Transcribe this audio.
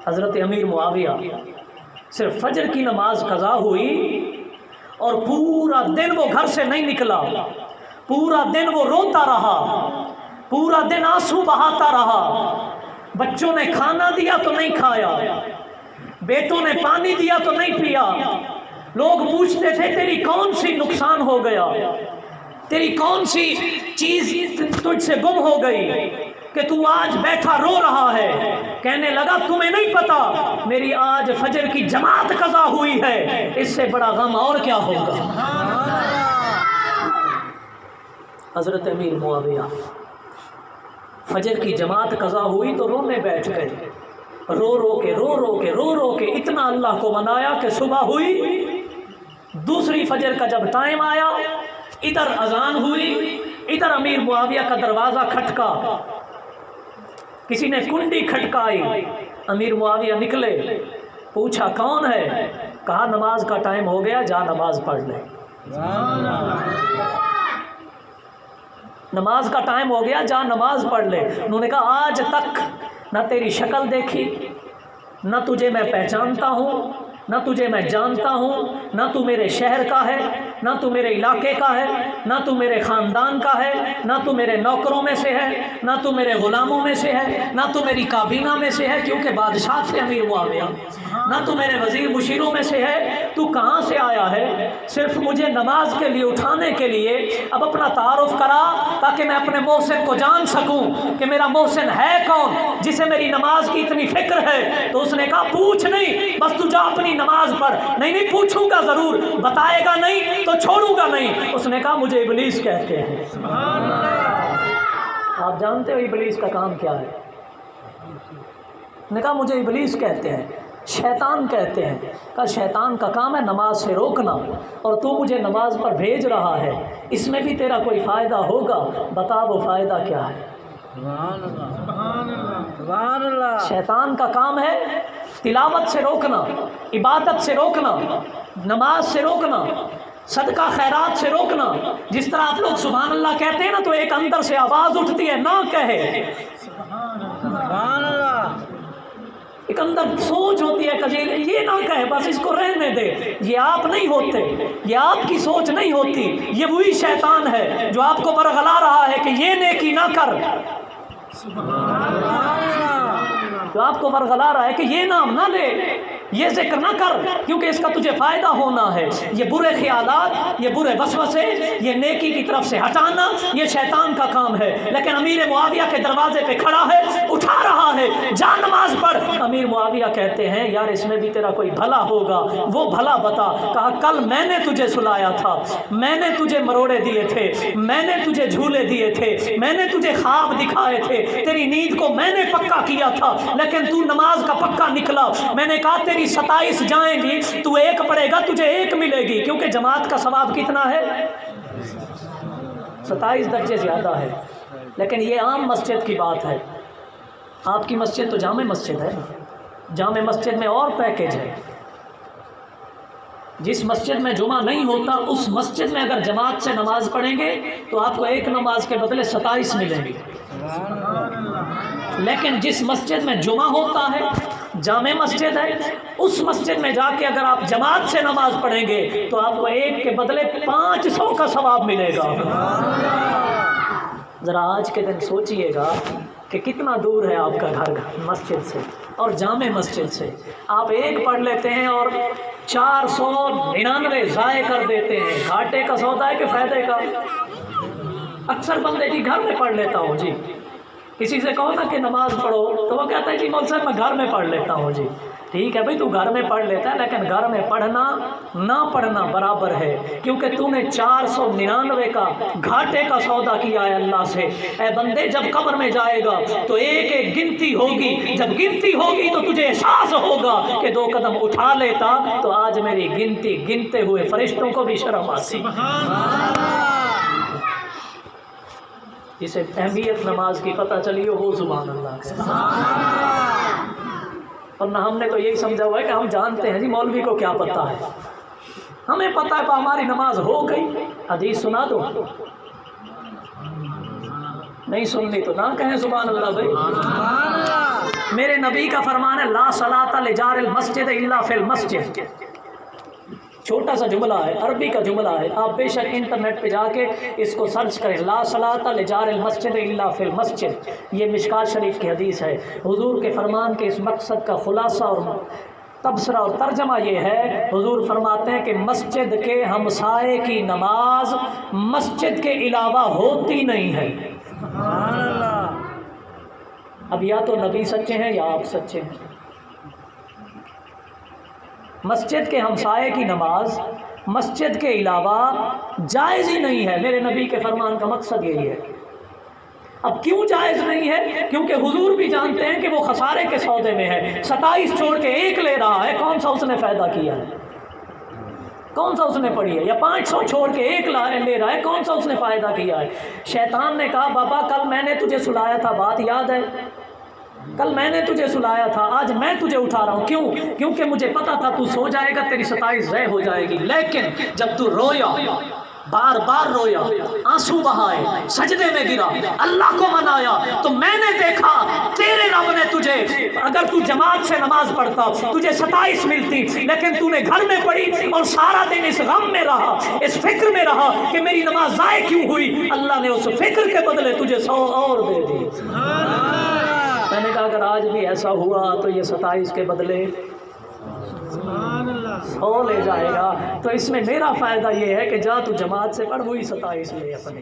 حضرت امیر معاویہ صرف فجر کی نماز قضا ہوئی اور پورا دن وہ گھر سے نہیں نکلا، پورا دن وہ روتا رہا، پورا دن آنسو بہاتا رہا۔ بچوں نے کھانا دیا تو نہیں کھایا، بیٹوں نے پانی دیا تو نہیں پیا۔ لوگ پوچھتے تھے تیری کون سی نقصان ہو گیا، تیری کون سی چیز تجھ سے گم ہو گئی کہ تو آج بیٹھا رو رہا ہے؟ کہنے لگا تمہیں نہیں پتا میری آج فجر کی جماعت قضا ہوئی ہے، اس سے بڑا غم اور کیا ہوگا۔ حضرت امیر معاویہ فجر کی جماعت قضا ہوئی تو رونے بیٹھ گئے، رو رو کے اتنا اللہ کو منایا کہ صبح ہوئی۔ دوسری فجر کا جب ٹائم آیا، ادھر اذان ہوئی، ادھر امیر معاویہ کا دروازہ کھٹکا، کسی نے کنڈی کھٹکائی۔ امیر معاویہ نکلے، پوچھا کون ہے؟ کہا نماز کا ٹائم ہو گیا، جا نماز پڑھ لے۔ نماز کا ٹائم ہو گیا، جا نماز پڑھ لے۔ انہوں نے کہا آج تک نہ تیری شکل دیکھی، نہ تجھے میں پہچانتا ہوں، نہ تجھے میں جانتا ہوں، نہ تو میرے شہر کا ہے، نہ تو میرے علاقے کا ہے، نہ تو میرے خاندان کا ہے، نہ تو میرے نوکروں میں سے ہے، نہ تو میرے غلاموں میں سے ہے، نہ تو میری کابینہ میں سے ہے، کیونکہ بادشاہ تھے امیر معاویہ، نہ تو میرے وزیر مشیروں میں سے ہے۔ تو کہاں سے آیا ہے؟ صرف مجھے نماز کے لیے اٹھانے کے لیے اب اپنا تعارف کرا تاکہ میں اپنے محسن کو جان سکوں کہ میرا محسن ہے کون جسے میری نماز کی اتنی فکر ہے۔ تو اس نے کہا پوچھ نہیں، بس تو جا اپنی نماز پڑھ۔ نہیں پوچھوں گا ضرور، بتائے گا نہیں تو چھوڑوں گا نہیں۔ اس نے کہا مجھے ابلیس کہتے ہیں۔ آپ جانتے ہو ابلیس کا کام کیا ہے؟ نے کہا مجھے ابلیس کہتے ہیں، شیطان کہتے ہیں۔ کہا شیطان کا کام ہے نماز سے روکنا، اور تو مجھے نماز پر بھیج رہا ہے، اس میں بھی تیرا کوئی فائدہ ہوگا، بتا وہ فائدہ کیا ہے۔ شیطان کا کام ہے تلاوت سے روکنا، عبادت سے روکنا، نماز سے روکنا، صدقہ خیرات سے روکنا۔ جس طرح آپ لوگ سبحان اللہ کہتے ہیں نا تو ایک اندر سے آواز اٹھتی ہے نہ کہے، ایک اندر سوچ ہوتی ہے کہ یہ نہ کہے، بس اس کو رہنے دے۔ یہ آپ نہیں ہوتے، یہ آپ کی سوچ نہیں ہوتی، یہ وہی شیطان ہے جو آپ کو ورغلا رہا ہے کہ یہ نیکی نہ کر، جو آپ کو ورغلا رہا ہے کہ یہ نام نہ لے، یہ ذکر نہ کر، کیونکہ اس کا تجھے فائدہ ہونا ہے۔ یہ برے خیالات، یہ برے وسوسے، یہ نیکی کی طرف سے ہٹانا، یہ شیطان کا کام ہے۔ لیکن امیر معاویہ کے دروازے پہ کھڑا ہے، اٹھا رہا ہے، جا نماز پڑھ۔ امیر معاویہ کہتے ہیں یار اس میں بھی تیرا کوئی بھلا ہوگا، وہ بھلا بتا۔ کہا کل میں نے تجھے سلایا تھا، میں نے تجھے مروڑے دیے تھے، میں نے تجھے جھولے دیے تھے، میں نے تجھے خواب دکھائے تھے، تیری نیند کو میں نے پکا کیا تھا، لیکن تو نماز کا پکا نکلا۔ میں نے کہا تیری 27 جائیں گی، تو ایک پڑھے گا تجھے ایک ملے گی، کیونکہ جماعت کا ثواب کتنا ہے؟ 27 درجے زیادہ ہے۔ لیکن یہ عام مسجد کی بات ہے، آپ کی مسجد تو جامع مسجد ہے، جامع مسجد میں اور پیکیج ہے۔ جس مسجد میں جمعہ نہیں ہوتا اس مسجد میں اگر جماعت سے نماز پڑھیں گے تو آپ کو ایک نماز کے بدلے 27 ملیں گی۔ لیکن جس مسجد میں جمعہ ہوتا ہے، جامع مسجد ہے، اس مسجد میں جا کے اگر آپ جماعت سے نماز پڑھیں گے تو آپ کو ایک کے بدلے 500 کا ثواب ملے گا۔ ذرا آج کے دن سوچئے گا کہ کتنا دور ہے آپ کا گھر مسجد سے اور جامع مسجد سے۔ آپ ایک پڑھ لیتے ہیں اور 499 ضائع کر دیتے ہیں۔ گھاٹے کا سودا ہے کہ فائدے کا؟ اکثر بندے جی گھر میں پڑھ لیتا ہوں جی، کسی سے کہو نا کہ نماز پڑھو تو وہ کہتا ہے جی مول صاحب میں گھر میں پڑھ لیتا ہوں جی۔ ٹھیک ہے بھائی تو گھر میں پڑھ لیتا ہے، لیکن گھر میں پڑھنا نہ پڑھنا برابر ہے، کیونکہ تو نے 499 کا گھاٹے کا سودا کیا ہے اللہ سے۔ اے بندے جب قبر میں جائے گا تو ایک ایک گنتی ہوگی، جب گنتی ہوگی تو تجھے احساس ہوگا کہ 2 قدم اٹھا لیتا تو آج میری گنتی گنتے ہوئے فرشتوں کو بھی شرم آتی۔ جسے اہمیت نماز کی پتہ چلی ہو وہ سبحان اللہ ہے۔ اور نہ ہم نے تو یہی سمجھا ہوا ہے کہ ہم جانتے ہیں جی مولوی کو کیا پتہ ہے، ہمیں پتہ ہے ہماری نماز ہو گئی۔ حدیث سنا دو، نہیں سننی تو نہ کہیں سبحان اللہ بھائی۔ میرے نبی کا فرمان ہے لا صلاۃ لجار المسجد الا فی المسجد. چھوٹا سا جملہ ہے، عربی کا جملہ ہے، آپ بے شک انٹرنیٹ پہ جا کے اس کو سرچ کریں، لا صلاۃ لجار المسجد الا فی المسجد. یہ مشکات شریف کی حدیث ہے. حضور کے فرمان کے اس مقصد کا خلاصہ اور تبصرہ اور ترجمہ یہ ہے، حضور فرماتے ہیں کہ مسجد کے ہمسائے کی نماز مسجد کے علاوہ ہوتی نہیں ہے. سبحان اللہ. اب یا تو نبی سچے ہیں یا آپ سچے ہیں. مسجد کے ہمسائے کی نماز مسجد کے علاوہ جائز ہی نہیں ہے. میرے نبی کے فرمان کا مقصد یہی ہے. اب کیوں جائز نہیں ہے؟ کیونکہ حضور بھی جانتے ہیں کہ وہ خسارے کے سودے میں ہے. 27 چھوڑ کے 1 لے رہا ہے، کون سا اس نے فائدہ کیا ہے؟ کون سا اس نے پڑھی ہے؟ یا 500 چھوڑ کے 1 لے رہا ہے، کون سا اس نے فائدہ کیا ہے؟ شیطان نے کہا بابا کل میں نے تجھے سلایا تھا، بات یاد ہے؟ کل میں نے تجھے سلایا تھا، آج میں تجھے اٹھا رہا ہوں. کیوں؟ کیونکہ مجھے پتا تھا تو سو جائے گا، تیری 27 ضائع ہو جائے گی. لیکن جب تو رویا، بار بار رویا، آنسو بہائے، سجدے میں گرا، اللہ کو منایا، تو میں نے دیکھا تیرے رب نے تجھے، اگر تو جماعت سے نماز پڑھتا تجھے 27 ملتی، لیکن تو نے گھر میں پڑھی اور سارا دن اس غم میں رہا، اس فکر میں رہا کہ میری نماز ضائع کیوں ہوئی. اللہ نے اس فکر کے بدلے تجھے 100 اور دے دی. میں نے کہا اگر آج بھی ایسا ہوا تو یہ 27 کے بدلے 100 لے جائے گا. تو اس میں میرا فائدہ یہ ہے کہ جا تو جماعت سے پڑھ، وہی 27 لے اپنے.